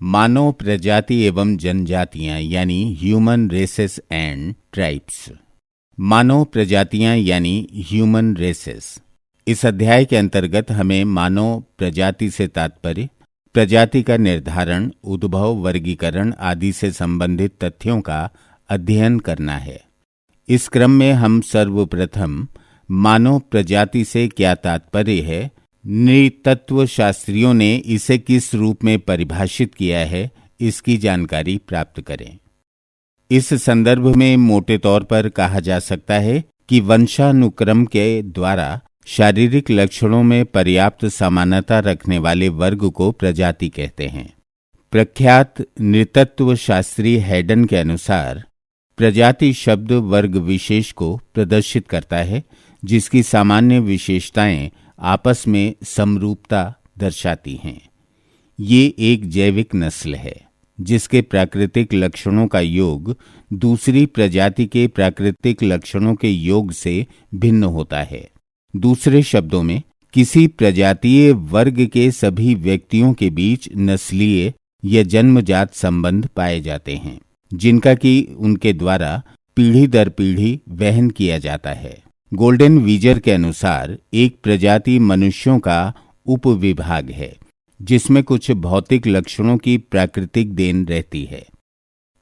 मानव प्रजाति एवं जनजातियां यानी ह्यूमन रेसेस एंड ट्राइब्स। मानव प्रजातियां यानी ह्यूमन रेसेस। इस अध्याय के अंतर्गत हमें मानव प्रजाति से तात्पर्य, प्रजाति का निर्धारण, उद्भव, वर्गीकरण आदि से संबंधित तथ्यों का अध्ययन करना है। इस क्रम में हम सर्वप्रथम मानव प्रजाति से क्या तात्पर्य है, नृतत्व शास्त्रियों ने इसे किस रूप में परिभाषित किया है, इसकी जानकारी प्राप्त करें। इस संदर्भ में मोटे तौर पर कहा जा सकता है कि वंशानुक्रम के द्वारा शारीरिक लक्षणों में पर्याप्त समानता रखने वाले वर्ग को प्रजाति कहते हैं। प्रख्यात नृतत्व शास्त्री हैडन के अनुसार प्रजाति शब्द वर्ग विशेष को प्रदर्शित करता है जिसकी सामान्य विशेषताएं आपस में समरूपता दर्शाती हैं। ये एक जैविक नस्ल है जिसके प्राकृतिक लक्षणों का योग दूसरी प्रजाति के प्राकृतिक लक्षणों के योग से भिन्न होता है। दूसरे शब्दों में, किसी प्रजातीय वर्ग के सभी व्यक्तियों के बीच नस्लीय या जन्मजात संबंध पाए जाते हैं जिनका कि उनके द्वारा पीढ़ी दर पीढ़ी वहन किया जाता है। गोल्डन वीजर के अनुसार एक प्रजाति मनुष्यों का उपविभाग है जिसमें कुछ भौतिक लक्षणों की प्राकृतिक देन रहती है।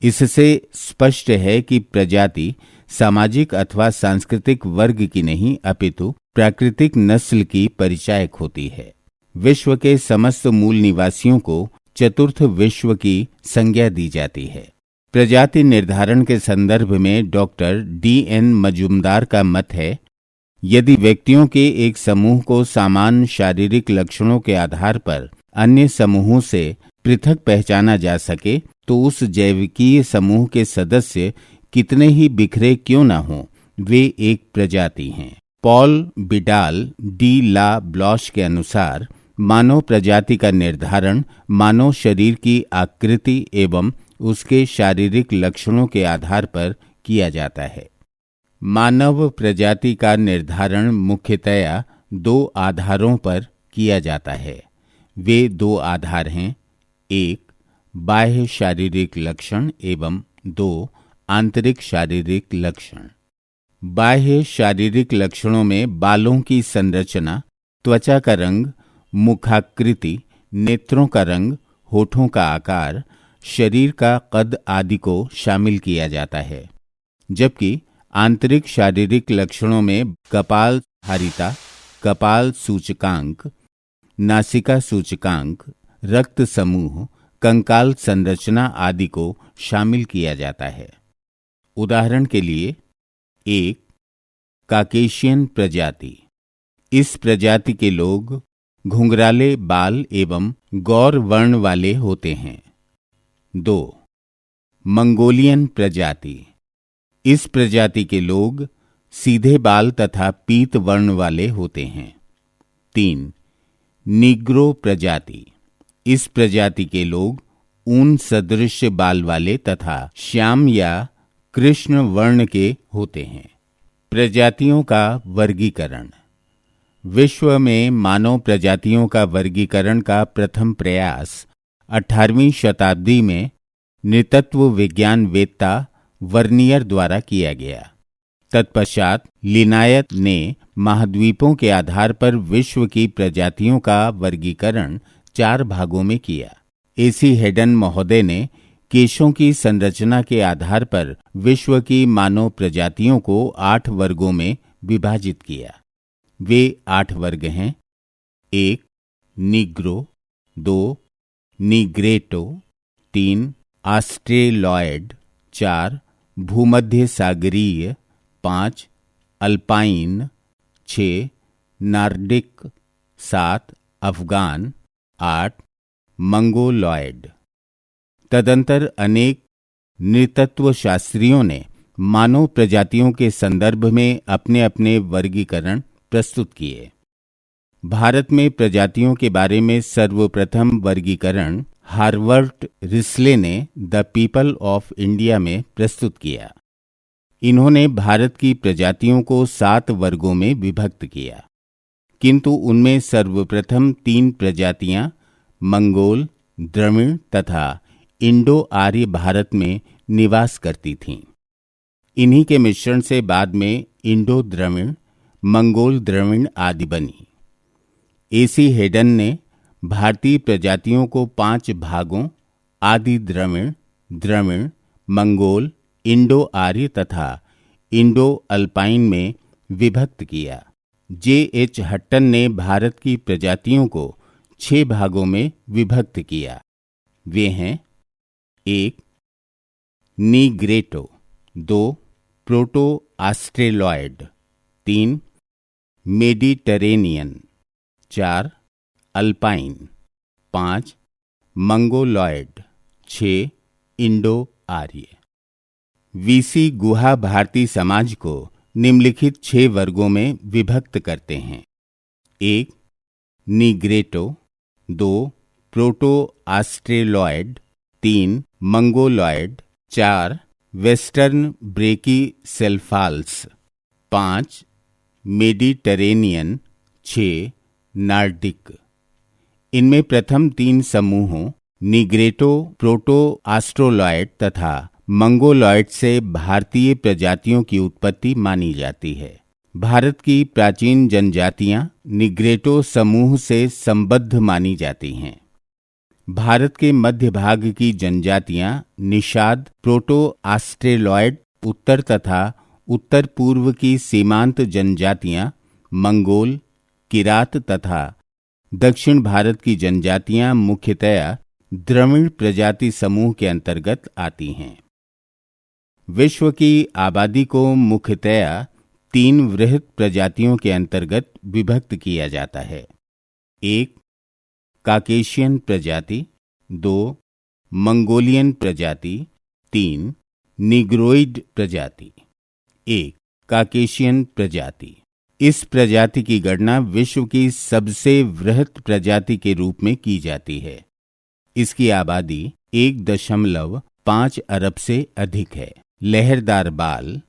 इससे स्पष्ट है कि प्रजाति सामाजिक अथवा सांस्कृतिक वर्ग की नहीं अपितु प्राकृतिक नस्ल की परिचायक होती है। विश्व के समस्त मूल निवासियों को चतुर्थ विश्व की संज्ञा दी जाती है। प्रजाति निर्धारण के संदर्भ में डॉक्टर D.N. मजूमदार का मत है, यदि व्यक्तियों के एक समूह को समान शारीरिक लक्षणों के आधार पर अन्य समूहों से पृथक पहचाना जा सके तो उस जैविकीय समूह के सदस्य कितने ही बिखरे क्यों न हों, वे एक प्रजाति हैं। पॉल बिडाल डी ला ब्लॉश के अनुसार मानव प्रजाति का निर्धारण मानव शरीर की आकृति एवं उसके शारीरिक लक्षणों के आधार पर किया जाता है। मानव प्रजाति का निर्धारण मुख्यतया दो आधारों पर किया जाता है। वे दो आधार हैं, एक बाह्य शारीरिक लक्षण एवं दो आंतरिक शारीरिक लक्षण। बाह्य शारीरिक लक्षणों में बालों की संरचना, त्वचा का रंग, मुखाकृति, नेत्रों का रंग, होठों का आकार, शरीर का कद आदि को शामिल किया जाता है। जबकि आंतरिक शारीरिक लक्षणों में कपाल धारिता, कपाल सूचकांक, नासिका सूचकांक, रक्त समूह, कंकाल संरचना आदि को शामिल किया जाता है। उदाहरण के लिए, एक काकेशियन प्रजाति। इस प्रजाति के लोग घुंघराले बाल एवं गौर वर्ण वाले होते हैं। दो मंगोलियन प्रजाति। इस प्रजाति के लोग सीधे बाल तथा पीत वर्ण वाले होते हैं। तीन नीग्रो प्रजाति। इस प्रजाति के लोग ऊन सदृश बाल वाले तथा श्याम या कृष्ण वर्ण के होते हैं। प्रजातियों का वर्गीकरण। विश्व में मानव प्रजातियों का वर्गीकरण का प्रथम प्रयास 18वीं शताब्दी में नृतत्व विज्ञान वेत्ता वर्नियर द्वारा किया गया। तत्पश्चात लिनायत ने महाद्वीपों के आधार पर विश्व की प्रजातियों का वर्गीकरण 4 भागों में किया। A.C. हैडन महोदय ने केशों की संरचना के आधार पर विश्व की मानव प्रजातियों को 8 वर्गों में विभाजित किया। वे 8 वर्ग हैं, 1 नीग्रो, 2 नीग्रेटो, 3 ऑस्ट्रेलॉयड, 4 भूमध्य सागरीय, 5 अल्पाइन, 6 नार्डिक, 7 अफगान, 8 मंगोलॉयड। तदंतर अनेक नृतत्व शास्त्रियों ने मानव प्रजातियों के संदर्भ में अपने अपने वर्गीकरण प्रस्तुत किए। भारत में प्रजातियों के बारे में सर्वप्रथम वर्गीकरण हार्वर्ट रिस्ले ने द पीपल ऑफ इंडिया में प्रस्तुत किया। इन्होंने भारत की प्रजातियों को 7 वर्गों में विभक्त किया, किंतु उनमें सर्वप्रथम 3 प्रजातियां मंगोल, द्रविड़ तथा इंडो आर्य भारत में निवास करती थीं। इन्हीं के मिश्रण से बाद में इंडो द्रविड़, मंगोल द्रविड़ आदि बनी। एसी हेडन ने भारतीय प्रजातियों को 5 भागों आदि द्रविड़, द्रविड़, मंगोल, इंडो आर्य तथा इंडो अल्पाइन में विभक्त किया। जे.एच. हट्टन ने भारत की प्रजातियों को 6 भागों में विभक्त किया। वे हैं: 1. Negrito, 2. Proto Australoid, 3. Mediterranean, 4. Alpine, 5. Mongoloid, 6. Indo आर्य। वीसी गुहा भारतीय समाज को निम्नलिखित 6 वर्गों में विभक्त करते हैं: 1. Negrito, 2. Proto Australoid, 3. Mongoloid, 4. Western brachycephals, 5. Mediterranean, 6. Nordic. इनमें प्रथम 3 समूहों नीग्रेटो, प्रोटो ऑस्ट्रेलॉयड तथा मंगोलॉयड से भारतीय प्रजातियों की उत्पत्ति मानी जाती है। भारत की प्राचीन जनजातियां नीग्रेटो समूह से संबद्ध मानी जाती हैं। भारत के मध्य भाग की जनजातियां निषाद, प्रोटो ऑस्ट्रेलॉयड, उत्तर तथा उत्तर पूर्व की सीमांत जनजातियां मंगोल, किरात तथा दक्षिण भारत की जनजातियां मुख्यतया द्रविड़ प्रजाति समूह के अंतर्गत आती हैं। विश्व की आबादी को मुख्यतया 3 वृहत प्रजातियों के अंतर्गत विभक्त किया जाता है: 1. काकेशियन प्रजाति, 2. मंगोलियन प्रजाति, 3. निग्रोइड प्रजाति। 1. काकेशियन प्रजाति। इस प्रजाति की गणना विश्व की सबसे वृहत प्रजाति के रूप में की जाती है। इसकी आबादी 1.5 अरब से अधिक है। लहरदार बाल,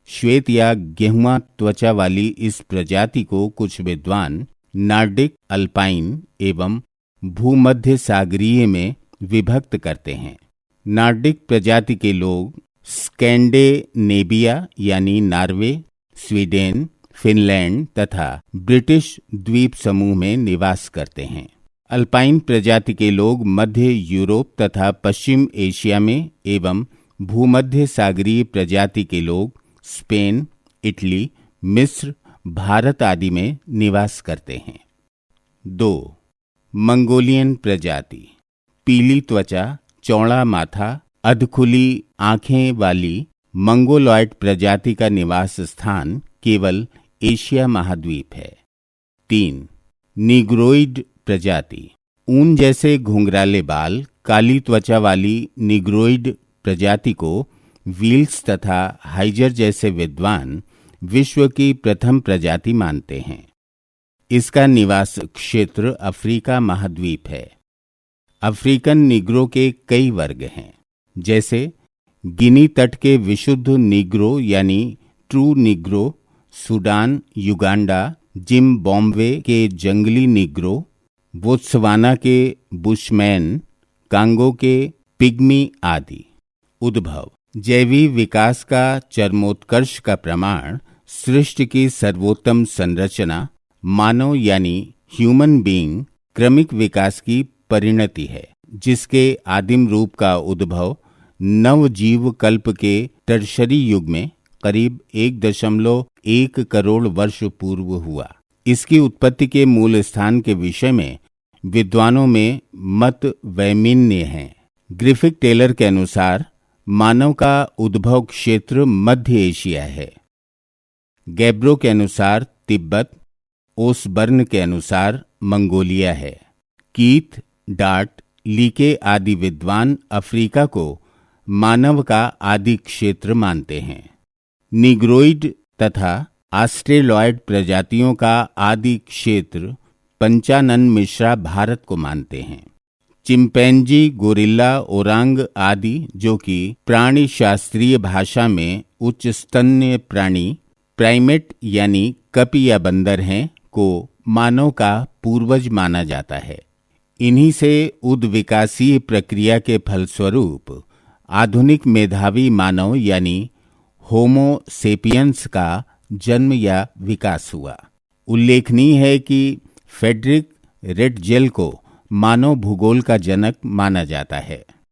श्वेत या गेहुआ त्वचा वाली इस प्रजाति को कुछ विद्वान नार्डिक, अल्पाइन एवं भूमध्य सागरीय में विभक्त करते हैं। नार्डिक प्रजाति के लोग स्कैंडेनेविया यानी नॉर्वे, स्वीडन, फिनलैंड तथा ब्रिटिश द्वीप समूह में निवास करते हैं। अल्पाइन प्रजाति के लोग मध्य यूरोप तथा पश्चिम एशिया में एवं भूमध्य सागरीय प्रजाति के लोग स्पेन, इटली, मिस्र, भारत आदि में निवास करते हैं। 2. मंगोलियन प्रजाति। पीली त्वचा, चौड़ा माथा, अधखुली आंखें वाली मंगोलॉयड प्रजाति का निवास स्थान केवल एशिया महाद्वीप है। 3. निग्रोइड प्रजाति। ऊन जैसे घुंघराले बाल, काली त्वचा वाली निग्रोइड प्रजाति को वील्स तथा हाइजर जैसे विद्वान विश्व की प्रथम प्रजाति मानते हैं। इसका निवास क्षेत्र अफ्रीका महाद्वीप है। अफ्रीकन निग्रो के कई वर्ग हैं, जैसे गिनी तट के विशुद्ध निग्रो यानी true Negro, Sudan, Uganda, Zimbabwe के जंगली निग्रो, बोत्सवाना के बुशमैन, कांगो के पिग्मी आदि। उद्भव। जैवी विकास का चरमोत्कर्ष का प्रमाण सृष्टि की सर्वोत्तम संरचना मानव यानी ह्यूमन बीइंग क्रमिक विकास की परिणति है, जिसके आदिम रूप का उद्भव नवजीव कल्प के टर्शरी युग में करीब 1.1 करोड़ वर्ष पूर्व हुआ। इसकी उत्पत्ति के मूल स्थान के विषय में विद्वानों में मत वैमिन्य है। ग्रिफिथ टेलर के अनुसार मानव का उद्भव क्षेत्र मध्य एशिया है। गैब्रो के अनुसार तिब्बत, ओसबर्न के अनुसार मंगोलिया है। कीथ, डार्ट, लीके आदि विद्वान अफ्रीका को मानव का आदि क्षेत्र मानते हैं। निग्रोइड तथा ऑस्ट्रेलॉयड प्रजातियों का आदि क्षेत्र पंचानन मिश्रा भारत को मानते हैं। चिंपैंजी, गोरिल्ला, ओरांग आदि, जो कि प्राणी शास्त्रीय भाषा में उच्च स्तन्य प्राणी प्राइमेट यानी कप या बंदर हैं, को मानव का पूर्वज माना जाता है। इन्हीं से उद्विकासीय प्रक्रिया के फलस्वरूप आधुनिक मेधावी मानव यानी होमो सेपियंस का जन्म या विकास हुआ। उल्लेखनीय है कि फ्रेडरिक रेटजेल को मानव भूगोल का जनक माना जाता है।